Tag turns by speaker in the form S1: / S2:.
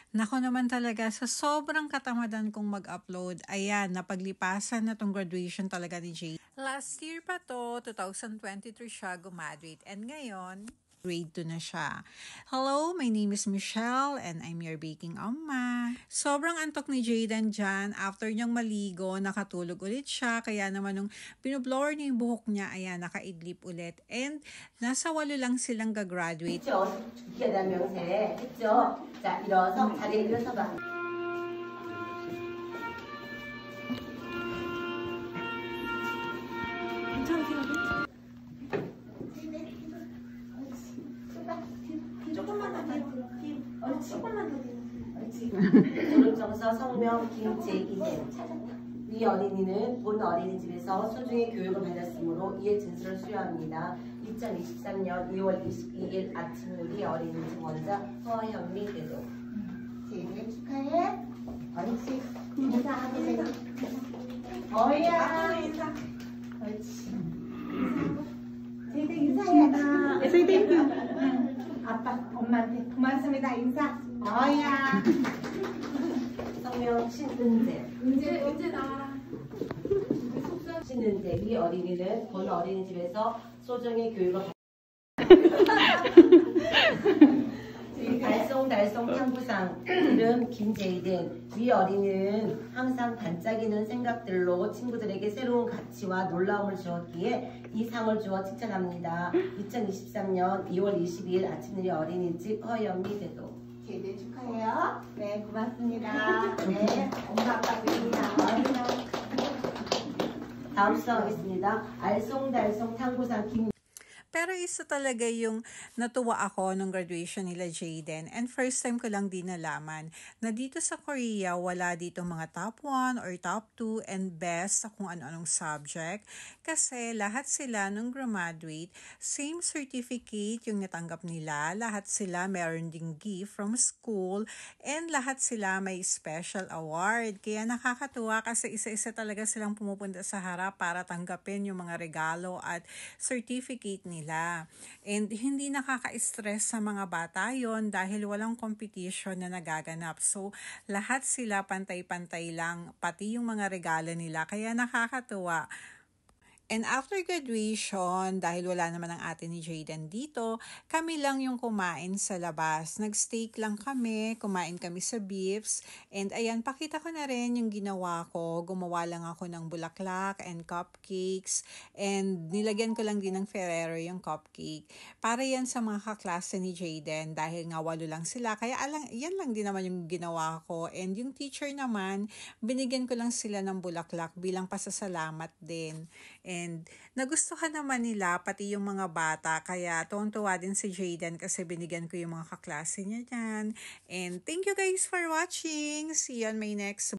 S1: Nako naman talaga sa sobrang katamadan kong mag-upload, ayan, napaglipasan na tong graduation talaga ni Jay. Last year pa to, 2023 siya gumaduate, and ngayon, grade 2 na siya. Hello, my name is Michelle and I'm your baking amma. Sobrang antok ni Jayden dyan. After niyang maligo, nakatulog ulit siya. Kaya naman nung binublower niya yung buhok niya, ayan, nakaidlip ulit. And nasa 8 lang silang gagraduate.
S2: 있죠. 기에 대한 명세 했죠. 자, 일어서 자리에 일어서봐.
S3: 조금만 더 뒤로. 옳지. 조금만 더 뒤로. 옳지.
S2: 졸업정서 성명 김재희님. 이 어린이는 본 어린이집에서 소중히 교육을 받았으므로 이에 진술을 수여합니다. 2023년 2월 22일 아침 우리 어린이집 원자 허현미 대도.
S3: 생일 축하해. 옳지. 인사하고 생일. 어이야. 인사. 옳지. 저희들 인사해야 돼. 아빠, 엄마한테 고맙습니다. 인사. 어이야.
S2: 성명 신은재.
S3: 은재 나와라.
S2: 신은재. 이 어린이는 본 어린이집에서 소중히 교육을 달송달송 탐구상 이름 김재희된 위 어린이는 항상 반짝이는 생각들로 친구들에게 새로운 가치와 놀라움을 주었기에 이 상을 주어 칭찬합니다. 2023년 2월 22일 아침누리 어린이집 허연미 대도.
S3: 제일 축하해요. 네, 고맙습니다. 네, 엄마 아빠 드립니다.
S2: 다음 수상하겠습니다. 알쏭달쏭 탐구상 김
S1: Pero isa talaga yung natuwa ako nung graduation nila Jayden, and first time ko lang din nalaman na dito sa Korea wala dito mga top 1 or top 2 and best sa kung ano-anong subject, kasi lahat sila nung graduate, same certificate yung natanggap nila, lahat sila meron ding gift from school, and lahat sila may special award. Kaya nakakatuwa kasi isa-isa talaga silang pumupunta sa harap para tanggapin yung mga regalo at certificate nila. And hindi nakaka-stress sa mga bata yon dahil walang competition na nagaganap. So, lahat sila pantay-pantay lang, pati yung mga regalo nila. Kaya nakakatuwa. And after graduation, dahil wala naman ang ate ni Jayden dito, kami lang yung kumain sa labas. Nag-steak lang kami, kumain kami sa beefs. And ayan, pakita ko na rin yung ginawa ko. Gumawa lang ako ng bulaklak and cupcakes. And nilagyan ko lang din ng Ferrero yung cupcake. Para yan sa mga kaklase ni Jayden dahil nga 8 lang sila. Kaya yan lang din naman yung ginawa ko. And yung teacher naman, binigyan ko lang sila ng bulaklak bilang pasasalamat din. And nagustuhan naman nila, pati yung mga bata. Kaya tuwang-tuwa din si Jayden kasi binigyan ko yung mga kaklase niya dyan. And thank you guys for watching. See you on my next